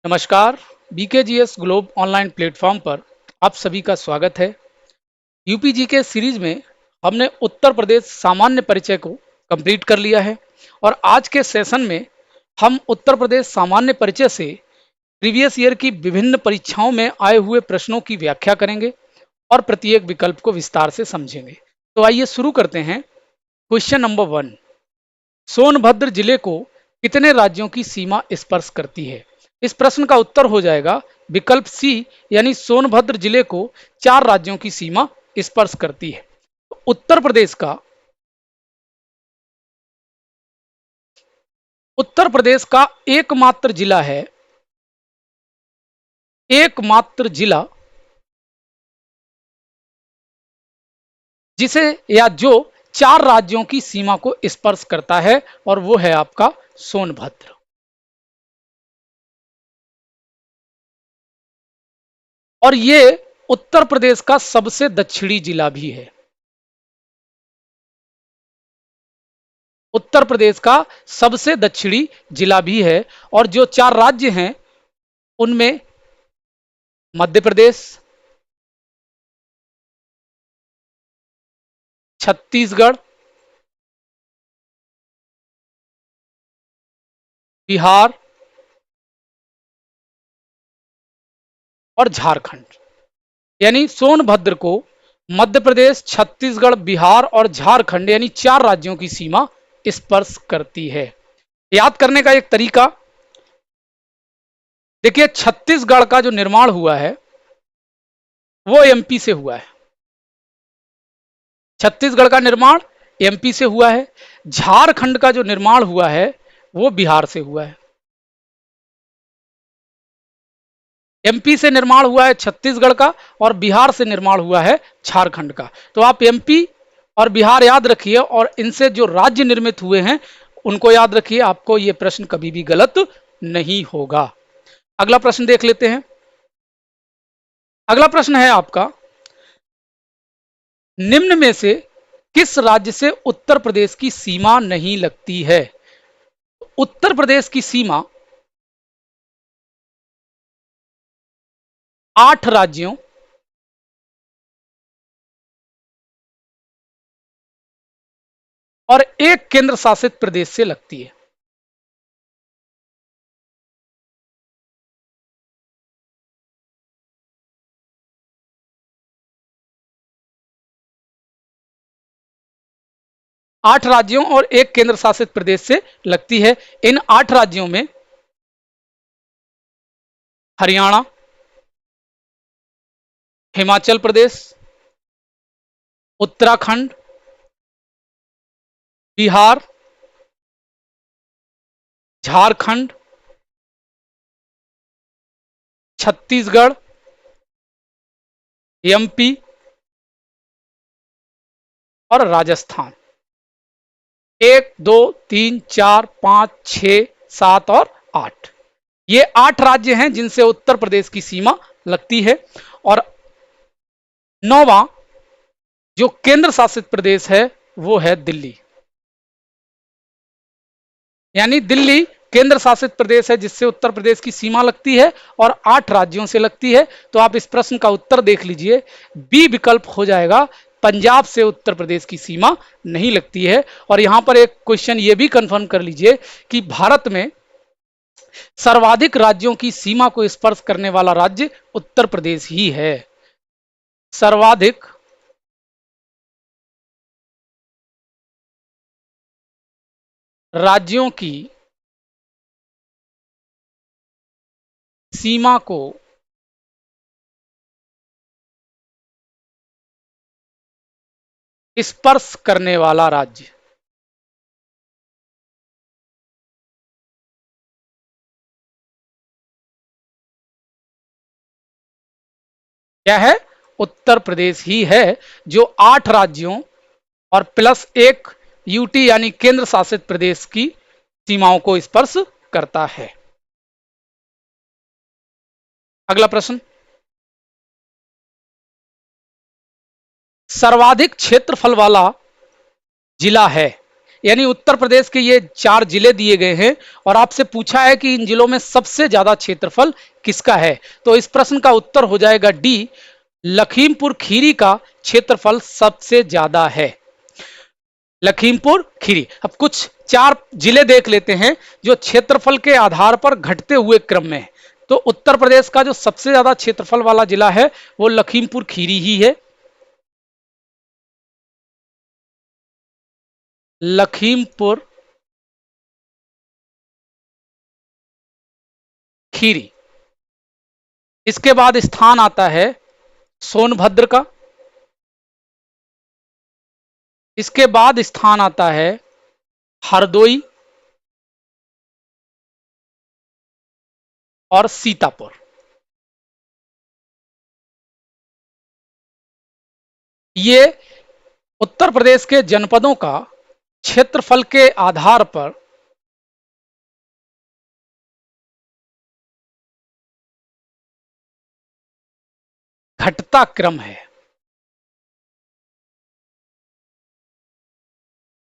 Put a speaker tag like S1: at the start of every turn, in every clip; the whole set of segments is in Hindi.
S1: नमस्कार। बीकेजीएस ग्लोब ऑनलाइन प्लेटफॉर्म पर आप सभी का स्वागत है। यूपीजी के सीरीज में हमने उत्तर प्रदेश सामान्य परिचय को कंप्लीट कर लिया है और आज के सेशन में हम उत्तर प्रदेश सामान्य परिचय से प्रीवियस ईयर की विभिन्न परीक्षाओं में आए हुए प्रश्नों की व्याख्या करेंगे और प्रत्येक विकल्प को विस्तार से समझेंगे। तो आइए शुरू करते हैं। क्वेश्चन नंबर 1, सोनभद्र जिले को कितने राज्यों की सीमा स्पर्श करती है? इस प्रश्न का उत्तर हो जाएगा विकल्प सी, यानी सोनभद्र जिले को 4 राज्यों की सीमा स्पर्श करती है। उत्तर प्रदेश का एकमात्र जिला जिसे या जो 4 राज्यों की सीमा को स्पर्श करता है और वो है आपका सोनभद्र। और ये उत्तर प्रदेश का सबसे दक्षिणी जिला भी है। उत्तर प्रदेश का सबसे दक्षिणी जिला भी है। और जो 4 राज्य हैं उनमें मध्य प्रदेश, छत्तीसगढ़, बिहार और झारखंड। यानी सोनभद्र को मध्य प्रदेश, छत्तीसगढ़, बिहार और झारखंड यानी 4 राज्यों की सीमा स्पर्श करती है। याद करने का एक तरीका देखिए, छत्तीसगढ़ का जो निर्माण हुआ है वो एमपी से हुआ है। छत्तीसगढ़ का निर्माण एमपी से हुआ है। झारखंड का जो निर्माण हुआ है वो बिहार से हुआ है। एमपी से निर्माण हुआ है छत्तीसगढ़ का और बिहार से निर्माण हुआ है झारखंड का। तो आप एमपी और बिहार याद रखिए और इनसे जो राज्य निर्मित हुए हैं उनको याद रखिए, आपको यह प्रश्न कभी भी गलत नहीं होगा। अगला प्रश्न देख लेते हैं। अगला प्रश्न है आपका, निम्न में से किस राज्य से उत्तर प्रदेश की सीमा नहीं लगती है? उत्तर प्रदेश की सीमा 8 राज्यों और एक केंद्र शासित प्रदेश से लगती है। आठ राज्यों और एक केंद्र शासित प्रदेश से लगती है। इन 8 राज्यों में हरियाणा, हिमाचल प्रदेश, उत्तराखंड, बिहार, झारखंड, छत्तीसगढ़, एमपी और राजस्थान। 1, 2, 3, 4, 5, 6, 7 और 8, ये 8 राज्य हैं जिनसे उत्तर प्रदेश की सीमा लगती है। और 9वां जो केंद्र शासित प्रदेश है वो है दिल्ली। यानी दिल्ली केंद्र शासित प्रदेश है जिससे उत्तर प्रदेश की सीमा लगती है और 8 राज्यों से लगती है। तो आप इस प्रश्न का उत्तर देख लीजिए, बी विकल्प हो जाएगा, पंजाब से उत्तर प्रदेश की सीमा नहीं लगती है। और यहां पर एक क्वेश्चन ये भी कंफर्म कर लीजिए कि भारत में सर्वाधिक राज्यों की सीमा को स्पर्श करने वाला राज्य उत्तर प्रदेश ही है। सर्वाधिक राज्यों की सीमा को स्पर्श करने वाला राज्य क्या है? उत्तर प्रदेश ही है, जो 8 राज्यों और प्लस एक यूटी यानी केंद्र शासित प्रदेश की सीमाओं को स्पर्श करता है। अगला प्रश्न, सर्वाधिक क्षेत्रफल वाला जिला है, यानी उत्तर प्रदेश के ये 4 जिले दिए गए हैं और आपसे पूछा है कि इन जिलों में सबसे ज्यादा क्षेत्रफल किसका है। तो इस प्रश्न का उत्तर हो जाएगा डी, लखीमपुर खीरी का क्षेत्रफल सबसे ज्यादा है। लखीमपुर खीरी। अब कुछ 4 जिले देख लेते हैं जो क्षेत्रफल के आधार पर घटते हुए क्रम में है। तो उत्तर प्रदेश का जो सबसे ज्यादा क्षेत्रफल वाला जिला है वो लखीमपुर खीरी ही है। लखीमपुर खीरी। इसके बाद स्थान आता है सोनभद्र का। इसके बाद स्थान आता है हरदोई और सीतापुर। ये उत्तर प्रदेश के जनपदों का क्षेत्रफल के आधार पर घटता क्रम है।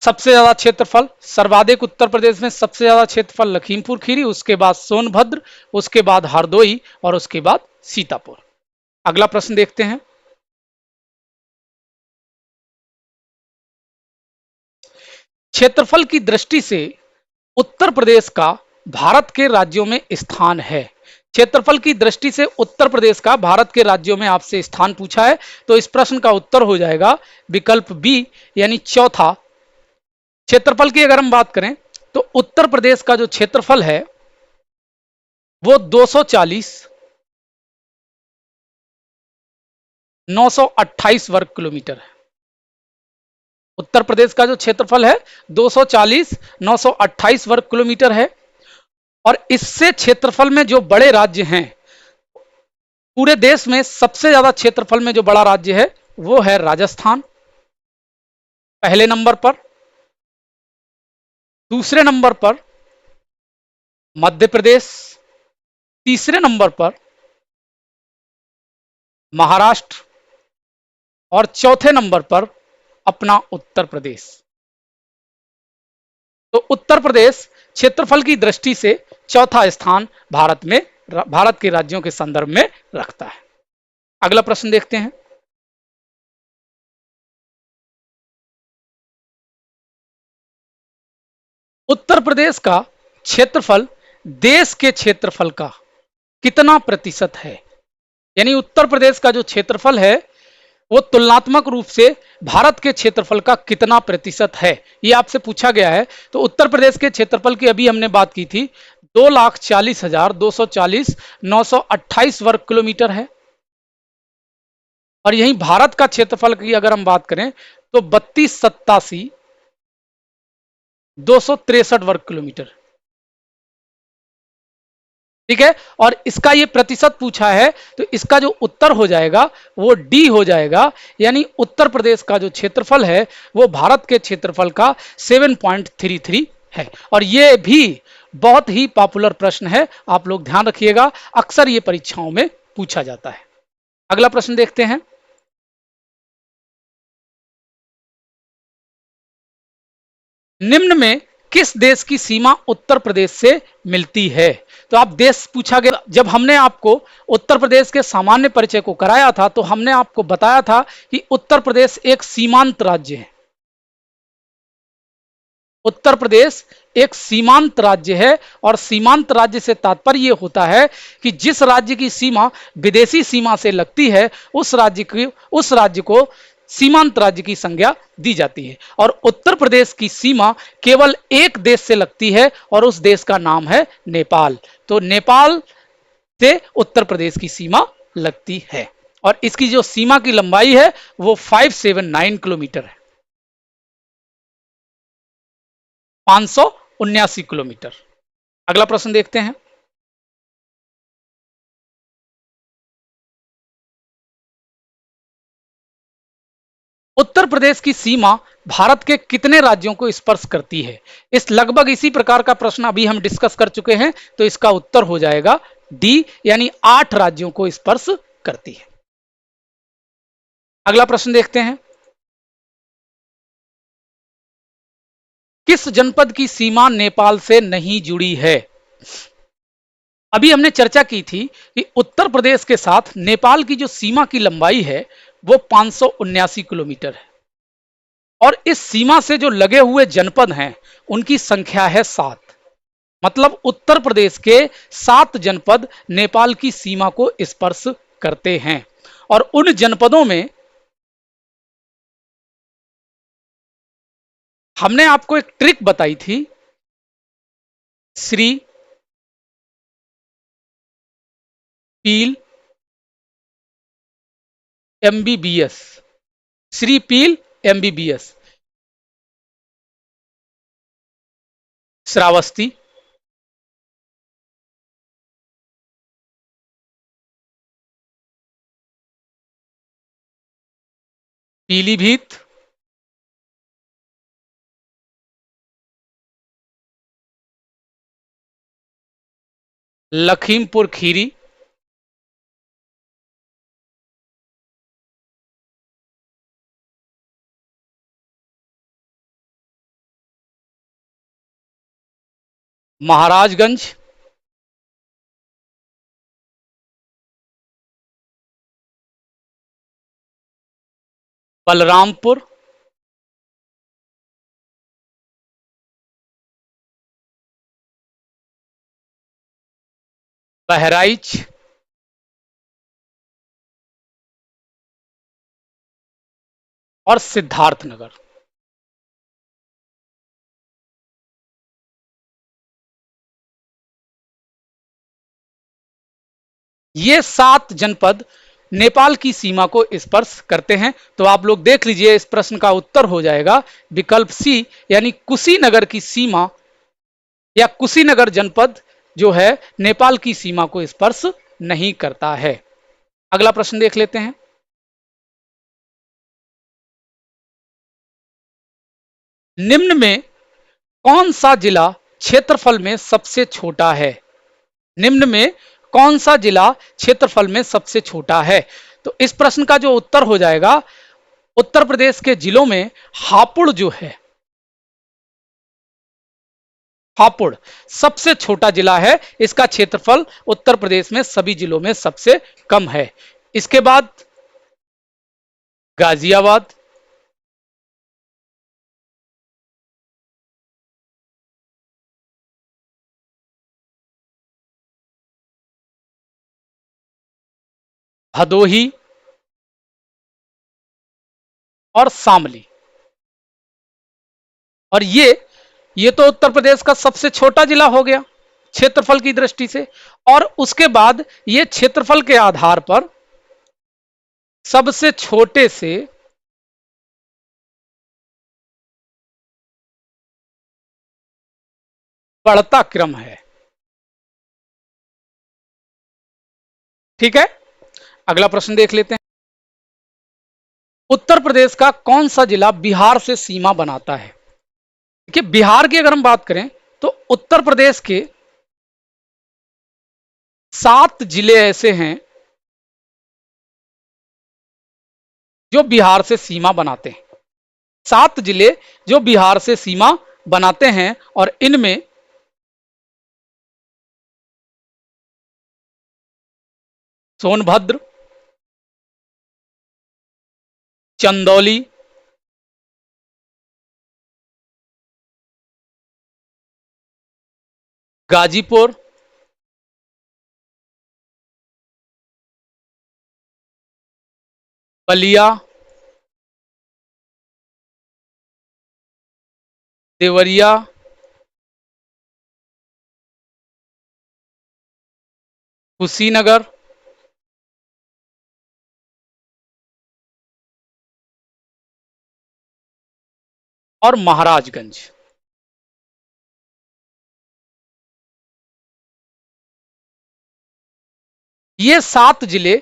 S1: सबसे ज्यादा क्षेत्रफल सर्वाधिक उत्तर प्रदेश में सबसे ज्यादा क्षेत्रफल लखीमपुर खीरी, उसके बाद सोनभद्र, उसके बाद हरदोई और उसके बाद सीतापुर। अगला प्रश्न देखते हैं। क्षेत्रफल की दृष्टि से उत्तर प्रदेश का भारत के राज्यों में स्थान है। क्षेत्रफल की दृष्टि से उत्तर प्रदेश का भारत के राज्यों में आपसे स्थान पूछा है, तो इस प्रश्न का उत्तर हो जाएगा विकल्प बी, यानी चौथा। क्षेत्रफल की अगर हम बात करें तो उत्तर प्रदेश का जो क्षेत्रफल है वो 240 928 वर्ग किलोमीटर है। उत्तर प्रदेश का जो क्षेत्रफल है 240 928 वर्ग किलोमीटर है। और इससे क्षेत्रफल में जो बड़े राज्य हैं, पूरे देश में सबसे ज्यादा क्षेत्रफल में जो बड़ा राज्य है वो है राजस्थान पहले नंबर पर। दूसरे नंबर पर मध्य प्रदेश, तीसरे नंबर पर महाराष्ट्र और चौथे नंबर पर अपना उत्तर प्रदेश। तो उत्तर प्रदेश क्षेत्रफल की दृष्टि से चौथा स्थान भारत के राज्यों के संदर्भ में रखता है। अगला प्रश्न देखते हैं। उत्तर प्रदेश का क्षेत्रफल देश के क्षेत्रफल का कितना प्रतिशत है। यानी उत्तर प्रदेश का जो क्षेत्रफल है वो तुलनात्मक रूप से भारत के क्षेत्रफल का कितना प्रतिशत है, ये आपसे पूछा गया है। तो उत्तर प्रदेश के क्षेत्रफल की अभी हमने बात की थी, 2,40,240 928 वर्ग किलोमीटर है। और यहीं भारत का क्षेत्रफल की अगर हम बात करें तो 32,87,263 वर्ग किलोमीटर। ठीक है, और इसका ये प्रतिशत पूछा है तो इसका जो उत्तर हो जाएगा वो डी हो जाएगा, यानी उत्तर प्रदेश का जो क्षेत्रफल है वो भारत के क्षेत्रफल का 7.33 है। और ये भी बहुत ही पॉपुलर प्रश्न है, आप लोग ध्यान रखिएगा, अक्सर ये परीक्षाओं में पूछा जाता है। अगला प्रश्न देखते हैं। निम्न में किस देश की सीमा उत्तर प्रदेश से मिलती है। तो आप देश पूछा गया, जब हमने आपको उत्तर प्रदेश के सामान्य परिचय को कराया था तो हमने आपको बताया था कि उत्तर प्रदेश एक सीमांत राज्य है। उत्तर प्रदेश एक सीमांत राज्य है और सीमांत राज्य से तात्पर्य यह होता है कि जिस राज्य की सीमा विदेशी सीमा से लगती है उस राज्य को सीमांत राज्य की संज्ञा दी जाती है। और उत्तर प्रदेश की सीमा केवल एक देश से लगती है और उस देश का नाम है नेपाल। तो नेपाल से उत्तर प्रदेश की सीमा लगती है और इसकी जो सीमा की लंबाई है वो 579 किलोमीटर है, 579 किलोमीटर। अगला प्रश्न देखते हैं। उत्तर प्रदेश की सीमा भारत के कितने राज्यों को स्पर्श करती है। इस लगभग इसी प्रकार का प्रश्न अभी हम डिस्कस कर चुके हैं, तो इसका उत्तर हो जाएगा डी, यानी 8 राज्यों को स्पर्श करती है। अगला प्रश्न देखते हैं। किस जनपद की सीमा नेपाल से नहीं जुड़ी है? अभी हमने चर्चा की थी कि उत्तर प्रदेश के साथ नेपाल की जो सीमा की लंबाई है वो 579 किलोमीटर है और इस सीमा से जो लगे हुए जनपद हैं उनकी संख्या है 7। मतलब उत्तर प्रदेश के 7 जनपद नेपाल की सीमा को स्पर्श करते हैं और उन जनपदों में हमने आपको एक ट्रिक बताई थी, श्री पील एमबीबीएस, श्री पील एमबीबीएस, श्रावस्ती, पीलीभीत, लखीमपुर खीरी, महाराजगंज, बलरामपुर, बहराइच, और सिद्धार्थनगर। ये 7 जनपद नेपाल की सीमा को स्पर्श करते हैं। तो आप लोग देख लीजिए, इस प्रश्न का उत्तर हो जाएगा विकल्प सी, यानी कुशीनगर की सीमा या कुशीनगर जनपद जो है नेपाल की सीमा को स्पर्श नहीं करता है। अगला प्रश्न देख लेते हैं। निम्न में कौन सा जिला क्षेत्रफल में सबसे छोटा है? निम्न में कौन सा जिला क्षेत्रफल में सबसे छोटा है? तो इस प्रश्न का जो उत्तर हो जाएगा, उत्तर प्रदेश के जिलों में हापुड़ जो है, हापुड़ सबसे छोटा जिला है। इसका क्षेत्रफल उत्तर प्रदेश में सभी जिलों में सबसे कम है। इसके बाद गाजियाबाद, भदोही और शामली। और ये तो उत्तर प्रदेश का सबसे छोटा जिला हो गया क्षेत्रफल की दृष्टि से। और उसके बाद ये क्षेत्रफल के आधार पर सबसे छोटे से बढ़ता क्रम है। ठीक है, अगला प्रश्न देख लेते हैं। उत्तर प्रदेश का कौन सा जिला बिहार से सीमा बनाता है? देखिए, बिहार की अगर हम बात करें तो उत्तर प्रदेश के 7 जिले ऐसे हैं जो बिहार से सीमा बनाते हैं। 7 जिले जो बिहार से सीमा बनाते हैं और इनमें सोनभद्र, चंदौली, गाजीपुर, बलिया, देवरिया, कुशीनगर और महाराजगंज। ये 7 जिले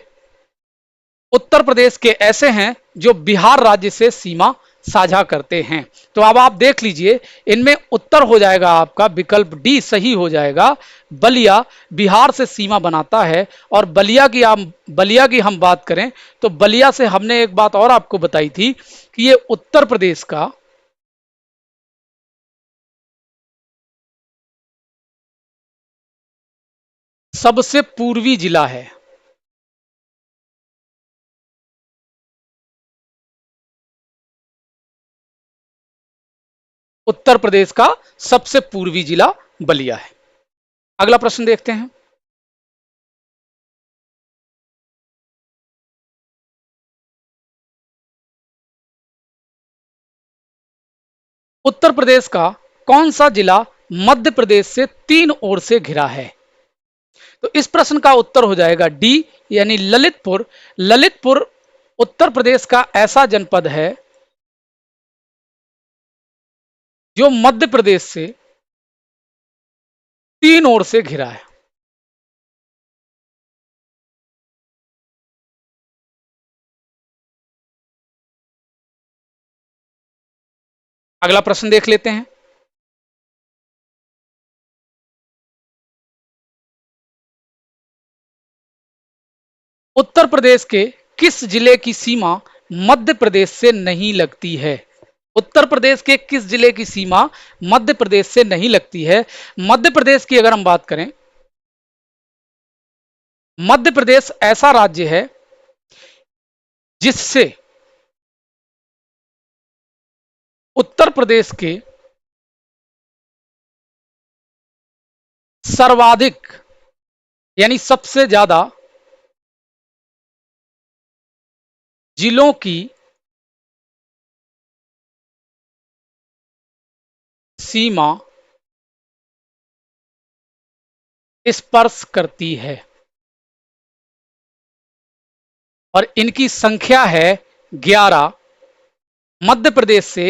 S1: उत्तर प्रदेश के ऐसे हैं जो बिहार राज्य से सीमा साझा करते हैं। तो अब आप देख लीजिए, इनमें उत्तर हो जाएगा आपका विकल्प डी सही हो जाएगा। बलिया बिहार से सीमा बनाता है। और बलिया की हम बात करें तो बलिया से हमने एक बात और आपको बताई थी कि ये उत्तर प्रदेश का सबसे पूर्वी जिला है? उत्तर प्रदेश का सबसे पूर्वी जिला बलिया है। अगला प्रश्न देखते हैं। उत्तर प्रदेश का कौन सा जिला मध्य प्रदेश से 3 ओर से घिरा है? तो इस प्रश्न का उत्तर हो जाएगा डी, यानी ललितपुर। ललितपुर उत्तर प्रदेश का ऐसा जनपद है जो मध्य प्रदेश से 3 ओर से घिरा है। अगला प्रश्न देख लेते हैं। उत्तर प्रदेश के किस जिले की सीमा मध्य प्रदेश से नहीं लगती है? उत्तर प्रदेश के किस जिले की सीमा मध्य प्रदेश से नहीं लगती है? मध्य प्रदेश की अगर हम बात करें, मध्य प्रदेश ऐसा राज्य है जिससे उत्तर प्रदेश के सर्वाधिक, यानी सबसे ज्यादा जिलों की सीमा स्पर्श करती है और इनकी संख्या है 11। मध्य प्रदेश से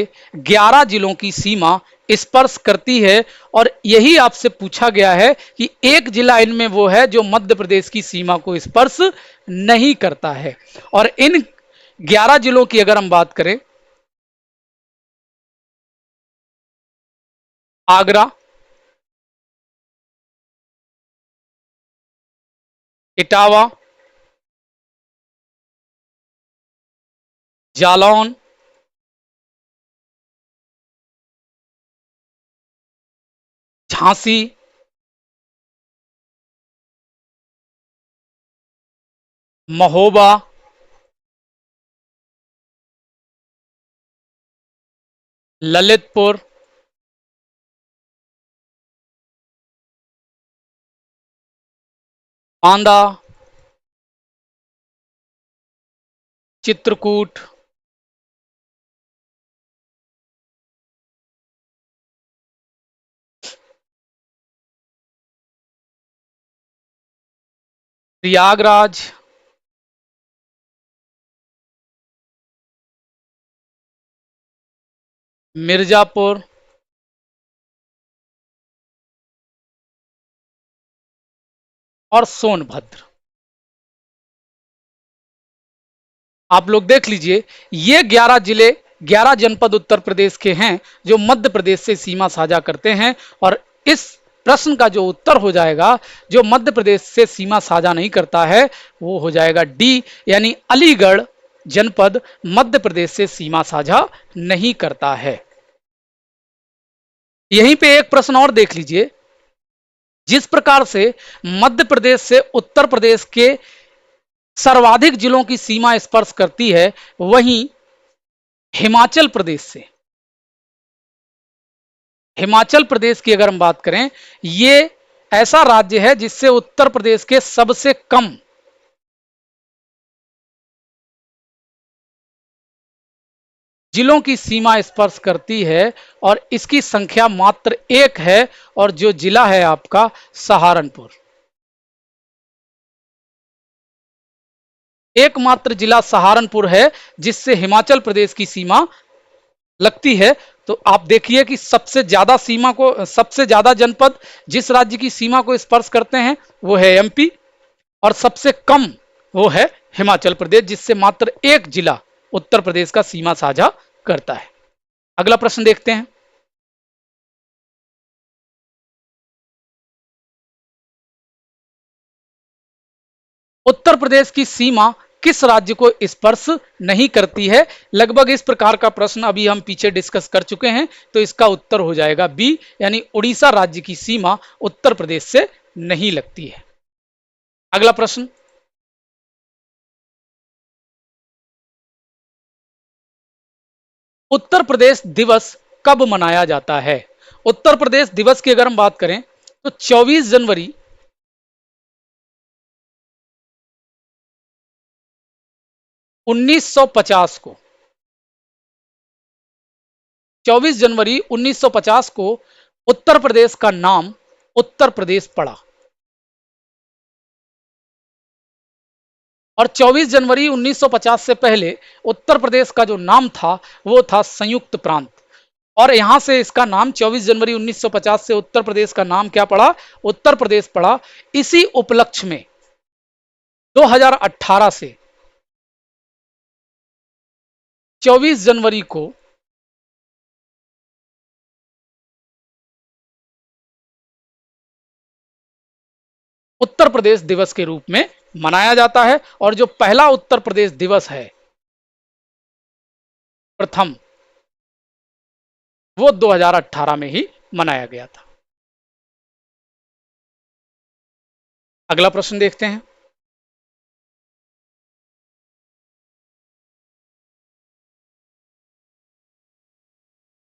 S1: 11 जिलों की सीमा स्पर्श करती है और यही आपसे पूछा गया है कि एक जिला इनमें वो है जो मध्य प्रदेश की सीमा को स्पर्श नहीं करता है। और इन 11 जिलों की अगर हम बात करें, आगरा, इटावा, जालौन, झांसी, महोबा, ललितपुर, बांदा, चित्रकूट, प्रयागराज, मिर्जापुर और सोनभद्र। आप लोग देख लीजिए, ये 11 जिले, 11 जनपद उत्तर प्रदेश के हैं जो मध्य प्रदेश से सीमा साझा करते हैं। और इस प्रश्न का जो उत्तर हो जाएगा, जो मध्य प्रदेश से सीमा साझा नहीं करता है, वो हो जाएगा डी, यानी अलीगढ़ जनपद मध्य प्रदेश से सीमा साझा नहीं करता है। यहीं पे एक प्रश्न और देख लीजिए। जिस प्रकार से मध्य प्रदेश से उत्तर प्रदेश के सर्वाधिक जिलों की सीमा स्पर्श करती है, वहीं हिमाचल प्रदेश से, हिमाचल प्रदेश की अगर हम बात करें, ये ऐसा राज्य है जिससे उत्तर प्रदेश के सबसे कम जिलों की सीमा स्पर्श करती है और इसकी संख्या मात्र 1 है, और जो जिला है आपका सहारनपुर। एकमात्र जिला सहारनपुर है जिससे हिमाचल प्रदेश की सीमा लगती है। तो आप देखिए कि सबसे ज्यादा सीमा को, सबसे ज्यादा जनपद जिस राज्य की सीमा को स्पर्श करते हैं वो है एमपी, और सबसे कम वो है हिमाचल प्रदेश जिससे मात्र 1 जिला उत्तर प्रदेश का सीमा साझा करता है। अगला प्रश्न देखते हैं। उत्तर प्रदेश की सीमा किस राज्य को स्पर्श नहीं करती है? लगभग इस प्रकार का प्रश्न अभी हम पीछे डिस्कस कर चुके हैं, तो इसका उत्तर हो जाएगा बी, यानी उड़ीसा राज्य की सीमा उत्तर प्रदेश से नहीं लगती है। अगला प्रश्न, उत्तर प्रदेश दिवस कब मनाया जाता है? उत्तर प्रदेश दिवस की अगर हम बात करें तो 24 जनवरी 1950 को, 24 जनवरी 1950 को उत्तर प्रदेश का नाम उत्तर प्रदेश पड़ा और 24 जनवरी 1950 से पहले उत्तर प्रदेश का जो नाम था वो था संयुक्त प्रांत। और यहां से इसका नाम 24 जनवरी 1950 से उत्तर प्रदेश का नाम क्या पड़ा? उत्तर प्रदेश पड़ा। इसी उपलक्ष्य में 2018 से 24 जनवरी को उत्तर प्रदेश दिवस के रूप में मनाया जाता है। और जो पहला उत्तर प्रदेश दिवस है, प्रथम, वो 2018 में ही मनाया गया था। अगला प्रश्न देखते हैं,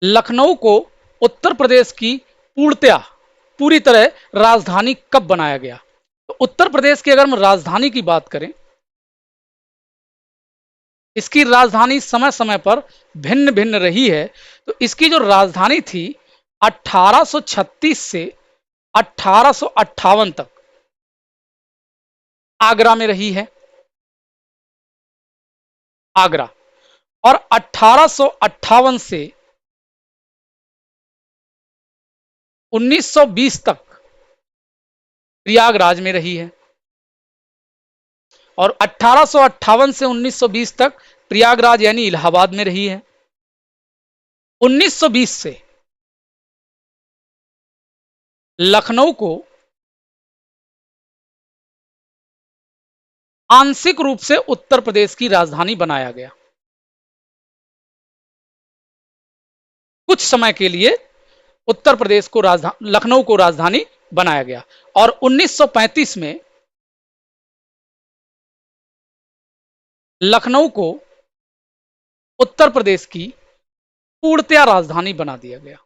S1: लखनऊ को उत्तर प्रदेश की पूर्णतया पूरी तरह राजधानी कब बनाया गया? तो उत्तर प्रदेश की अगर हम राजधानी की बात करें, इसकी राजधानी समय समय पर भिन्न भिन्न रही है। तो इसकी जो राजधानी थी 1836 से 1858 तक आगरा में रही है, आगरा। और 1858 से 1920 तक प्रयागराज में रही है। और 1858 से 1920 तक प्रयागराज यानी इलाहाबाद में रही है। 1920 से लखनऊ को आंशिक रूप से उत्तर प्रदेश की राजधानी बनाया गया। कुछ समय के लिए उत्तर प्रदेश को लखनऊ को राजधानी बनाया गया। और 1935 में लखनऊ को उत्तर प्रदेश की पूर्णतया राजधानी बना दिया गया।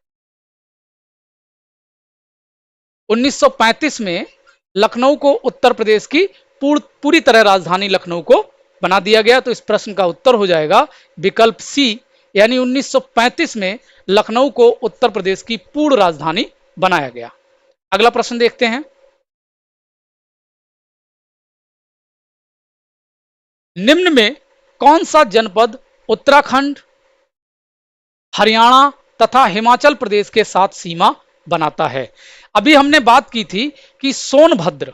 S1: 1935 में लखनऊ को उत्तर प्रदेश की पूरी तरह राजधानी लखनऊ को बना दिया गया। तो इस प्रश्न का उत्तर हो जाएगा विकल्प सी, यानी 1935 में लखनऊ को उत्तर प्रदेश की पूर्ण राजधानी बनाया गया। अगला प्रश्न देखते हैं, निम्न में कौन सा जनपद उत्तराखंड, हरियाणा तथा हिमाचल प्रदेश के साथ सीमा बनाता है? अभी हमने बात की थी कि सोनभद्र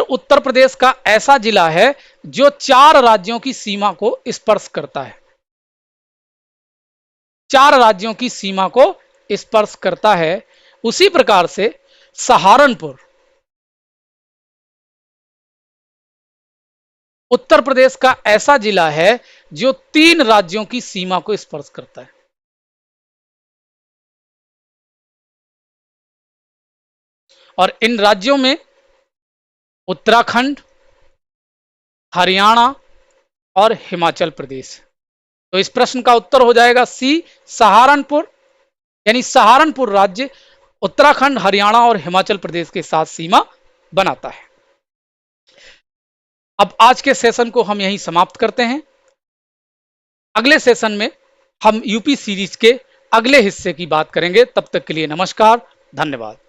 S1: उत्तर प्रदेश का ऐसा जिला है जो 4 राज्यों की सीमा को स्पर्श करता है। 4 राज्यों की सीमा को स्पर्श करता है। उसी प्रकार से सहारनपुर उत्तर प्रदेश का ऐसा जिला है जो 3 राज्यों की सीमा को स्पर्श करता है। और इन राज्यों में उत्तराखंड, हरियाणा और हिमाचल प्रदेश। तो इस प्रश्न का उत्तर हो जाएगा सी, सहारनपुर, यानी सहारनपुर राज्य उत्तराखंड, हरियाणा और हिमाचल प्रदेश के साथ सीमा बनाता है। अब आज के सेशन को हम यहीं समाप्त करते हैं। अगले सेशन में हम यूपी सीरीज के अगले हिस्से की बात करेंगे। तब तक के लिए नमस्कार, धन्यवाद।